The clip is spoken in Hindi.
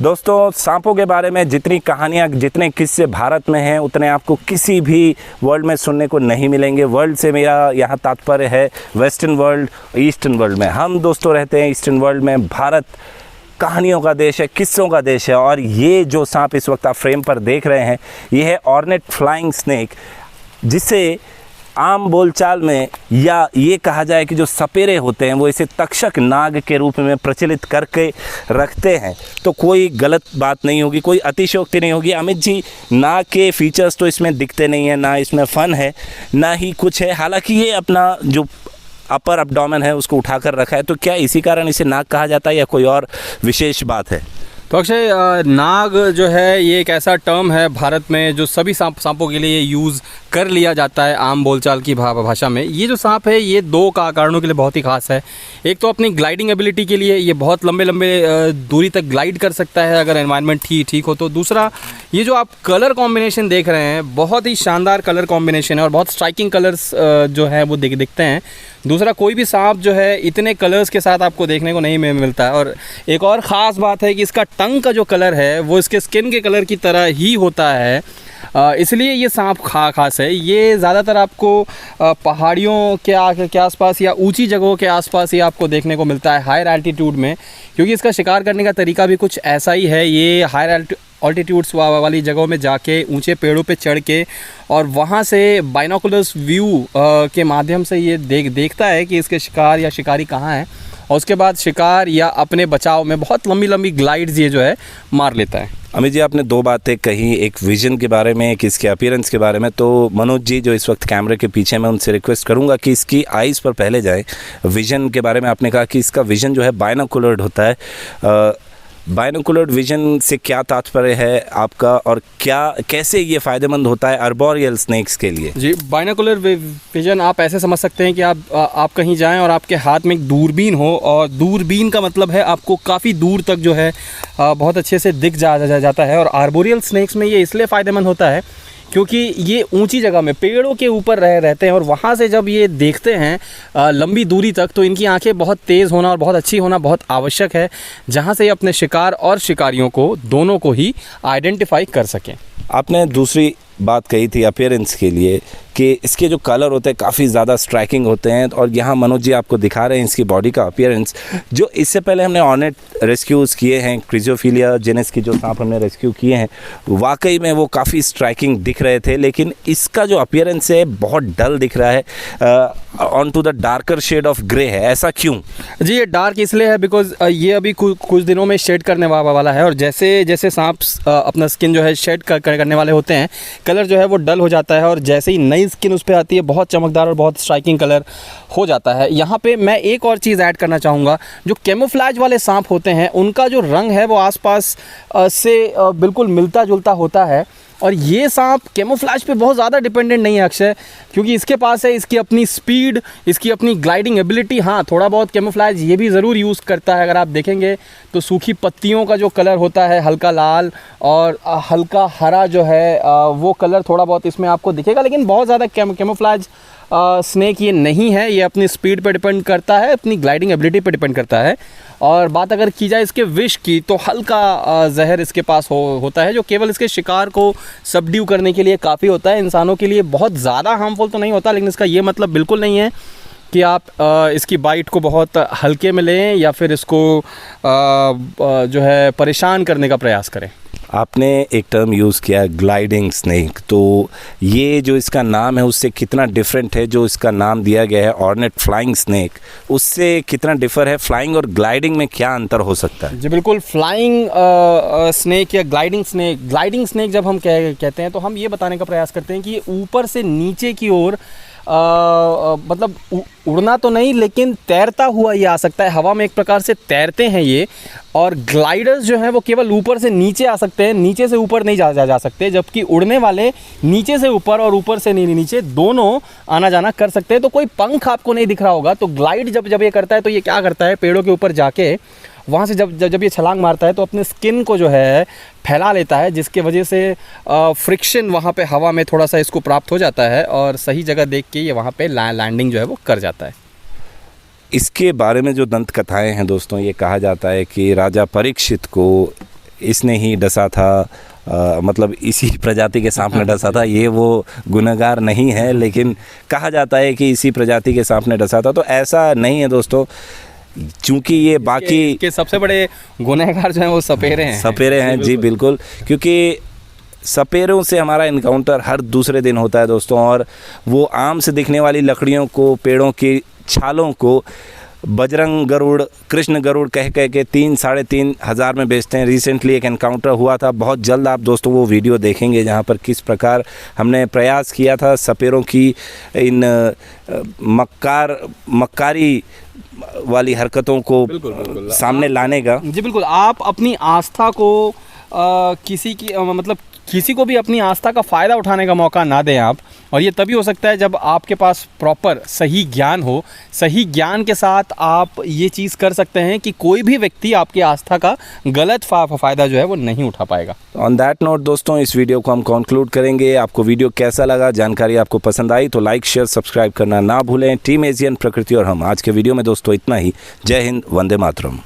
दोस्तों, सांपों के बारे में जितनी कहानियाँ, जितने किस्से भारत में हैं, उतने आपको किसी भी वर्ल्ड में सुनने को नहीं मिलेंगे। वर्ल्ड से मेरा यहाँ तात्पर्य है वेस्टर्न वर्ल्ड, ईस्टर्न वर्ल्ड में। हम दोस्तों रहते हैं ईस्टर्न वर्ल्ड में। भारत कहानियों का देश है, किस्सों का देश है। और ये जो सांप इस वक्त आप फ्रेम पर देख रहे हैं, ये है ऑर्नेट फ्लाइंग स्नेक, जिसे आम बोलचाल में या ये कहा जाए कि जो सपेरे होते हैं वो इसे तक्षक नाग के रूप में प्रचलित करके रखते हैं। तो कोई गलत बात नहीं होगी, कोई अतिशयोक्ति नहीं होगी। अमित जी, नाग के फीचर्स तो इसमें दिखते नहीं है, ना इसमें फ़न है, ना ही कुछ है। हालांकि ये अपना जो अपर अब्डोमेन है उसको उठाकर रखा है, तो क्या इसी कारण इसे नाग कहा जाता है या कोई और विशेष बात है? तो अक्षय, नाग जो है ये एक ऐसा टर्म है भारत में जो सभी सांपों के लिए यूज़ कर लिया जाता है आम बोलचाल की भाषा में। ये जो सांप है ये दो कारणों के लिए बहुत ही खास है। एक तो अपनी ग्लाइडिंग एबिलिटी के लिए, ये बहुत लंबे लंबे दूरी तक ग्लाइड कर सकता है अगर एनवायरनमेंट ठीक हो तो। दूसरा, ये जो आप कलर कॉम्बिनेशन देख रहे हैं, बहुत ही शानदार कलर कॉम्बिनेशन है और बहुत स्ट्राइकिंग कलर्स जो है वो दिखते हैं। दूसरा, कोई भी सांप जो है इतने कलर्स के साथ आपको देखने को नहीं मिलता है। और एक और ख़ास बात है कि इसका टंग का जो कलर है वो इसके स्किन के कलर की तरह ही होता है, इसलिए ये सांप खास है। ये ज़्यादातर आपको पहाड़ियों के आसपास या ऊंची जगहों के आसपास ही आपको देखने को मिलता है, हायर एल्टीट्यूड में, क्योंकि इसका शिकार करने का तरीका भी कुछ ऐसा ही है। ये हायर ऑल्टीट्यूड्स वाली जगहों में जाके ऊंचे पेड़ों पे चढ़ के और वहाँ से बाइनोकुलर्स व्यू के माध्यम से ये देखता है कि इसके शिकार या शिकारी कहाँ है, और उसके बाद शिकार या अपने बचाव में बहुत लंबी लंबी ग्लाइड्स ये जो है मार लेता है। अमित जी, आपने दो बातें कही, एक विजन के बारे में, एक इसके अपीयरेंस के बारे में। तो मनोज जी जो इस वक्त कैमरे के पीछे, मैं उनसे रिक्वेस्ट करूंगा कि इसकी आइज़ पर पहले जाएं। विजन के बारे में आपने कहा कि इसका विजन जो है बाइनोकुलर्ड होता है। बाइनोकुलर्ड विजन से क्या तात्पर्य है आपका, और कैसे ये फ़ायदेमंद होता है आर्बोरियल स्नेक्स के लिए? जी, बाइनोकुलर विजन आप ऐसे समझ सकते हैं कि आप कहीं जाएं और आपके हाथ में एक दूरबीन हो, और दूरबीन का मतलब है आपको काफ़ी दूर तक जो है बहुत अच्छे से दिख जाता है। और आर्बोरियल स्नेक्स में ये इसलिए फ़ायदेमंद होता है क्योंकि ये ऊंची जगह में पेड़ों के ऊपर रहते हैं, और वहाँ से जब ये देखते हैं लंबी दूरी तक, तो इनकी आंखें बहुत तेज़ होना और बहुत अच्छी होना बहुत आवश्यक है, जहाँ से ये अपने शिकार और शिकारियों को दोनों को ही आइडेंटिफाई कर सकें। आपने दूसरी बात कही थी अपीयरेंस के लिए कि इसके जो कलर होते हैं काफ़ी ज़्यादा स्ट्राइकिंग होते हैं, और यहाँ मनोज जी आपको दिखा रहे हैं इसकी बॉडी का अपीयरेंस। जो इससे पहले हमने ऑर्नेट रेस्क्यूज़ किए हैं, क्रिजोफिलिया जेनस की जो सांप हमने रेस्क्यू किए हैं, वाकई में वो काफ़ी स्ट्राइकिंग दिख रहे थे, लेकिन इसका जो अपीयरेंस है बहुत डल दिख रहा है, on to the darker shade of grey है। ऐसा क्यों? जी, ये डार्क इसलिए है बिकॉज ये अभी कुछ दिनों में शेड करने वाला है, और जैसे जैसे सांप अपना स्किन जो है शेड करने वाले होते हैं, कलर जो है वो डल हो जाता है, और जैसे ही नई स्किन उस पर आती है बहुत चमकदार और बहुत स्ट्राइकिंग कलर हो जाता है। यहाँ पे मैं एक और चीज़ ऐड करना चाहूँगा, जो कैमोफ्लेज वाले सांप होते हैं उनका जो रंग है वो आसपास से बिल्कुल मिलता जुलता होता है, और ये सांप कैमोफ्लेज पे बहुत ज़्यादा डिपेंडेंट नहीं है अक्षय, क्योंकि इसके पास है इसकी अपनी स्पीड, इसकी अपनी ग्लाइडिंग एबिलिटी। हाँ, थोड़ा बहुत कैमोफ्लेज ये भी ज़रूर यूज़ करता है। अगर आप देखेंगे तो सूखी पत्तियों का जो कलर होता है हल्का लाल और हल्का हरा जो है वो कलर थोड़ा बहुत इसमें आपको दिखेगा, लेकिन बहुत ज़्यादा कैमोफ्लेज स्नेक ये नहीं है। ये अपनी स्पीड पे डिपेंड करता है, अपनी ग्लाइडिंग एबिलिटी पे डिपेंड करता है। और बात अगर की जाए इसके विष की, तो हल्का जहर इसके पास होता है, जो केवल इसके शिकार को सबड्यू करने के लिए काफ़ी होता है। इंसानों के लिए बहुत ज़्यादा हार्मफुल तो नहीं होता, लेकिन इसका ये मतलब बिल्कुल नहीं है कि आप इसकी बाइट को बहुत हल्के में लें या फिर इसको जो है परेशान करने का प्रयास करें। आपने एक टर्म यूज़ किया ग्लाइडिंग स्नेक, तो ये जो इसका नाम है उससे कितना डिफरेंट है? जो इसका नाम दिया गया है ऑर्नेट फ्लाइंग स्नेक, उससे कितना डिफर है? फ्लाइंग और ग्लाइडिंग में क्या अंतर हो सकता है? जी बिल्कुल, फ्लाइंग स्नेक या ग्लाइडिंग स्नेक जब हम कहते हैं तो हम ये बताने का प्रयास करते हैं कि ये ऊपर से नीचे की ओर मतलब उड़ना तो नहीं, लेकिन तैरता हुआ ये आ सकता है, हवा में एक प्रकार से तैरते हैं ये। और ग्लाइडर्स जो हैं वो केवल ऊपर से नीचे आ सकते हैं, नीचे से ऊपर नहीं जा सकते, जबकि उड़ने वाले नीचे से ऊपर और ऊपर से नीचे दोनों आना जाना कर सकते हैं। तो कोई पंख आपको नहीं दिख रहा होगा। तो ग्लाइड जब ये करता है तो ये क्या करता है, पेड़ों के ऊपर जाके वहाँ से जब ये छलांग मारता है तो अपने स्किन को जो है फैला लेता है, जिसके वजह से फ्रिक्शन वहाँ पे हवा में थोड़ा सा इसको प्राप्त हो जाता है, और सही जगह देख के ये वहाँ पे लैंडिंग जो है वो कर जाता है। इसके बारे में जो दंत कथाएं हैं दोस्तों, ये कहा जाता है कि राजा परीक्षित को इसने ही डसा था, मतलब इसी प्रजाति के सांप ने डसा था, ये वो गुनहगार नहीं है, लेकिन कहा जाता है कि इसी प्रजाति के सांप ने डसा था। तो ऐसा नहीं है दोस्तों, चूँकि ये बाकी के सबसे बड़े गुनहगार जो हैं वो सपेरे हैं। सपेरे हैं जी बिल्कुल, क्योंकि सपेरों से हमारा इनकाउंटर हर दूसरे दिन होता है दोस्तों, और वो आम से दिखने वाली लकड़ियों को, पेड़ों की छालों को बजरंग गरुड़, कृष्ण गरुड़ कह के 3-3.5 हज़ार में बेचते हैं। रिसेंटली एक एनकाउंटर हुआ था, बहुत जल्द आप दोस्तों वो वीडियो देखेंगे जहाँ पर किस प्रकार हमने प्रयास किया था सपेरों की इन मक्कारी वाली हरकतों को सामने लाने का। जी बिल्कुल, आप अपनी आस्था को किसी को भी अपनी आस्था का फ़ायदा उठाने का मौका ना दें आप। और ये तभी हो सकता है जब आपके पास प्रॉपर सही ज्ञान हो। सही ज्ञान के साथ आप ये चीज़ कर सकते हैं कि कोई भी व्यक्ति आपकी आस्था का गलत फ़ायदा जो है वो नहीं उठा पाएगा। ऑन दैट नोट दोस्तों, इस वीडियो को हम कंक्लूड करेंगे। आपको वीडियो कैसा लगा, जानकारी आपको पसंद आई तो लाइक, शेयर, सब्सक्राइब करना ना भूलें। टीम एशियन प्रकृति और हम आज के वीडियो में दोस्तों इतना ही। जय हिंद, वंदे मातरम।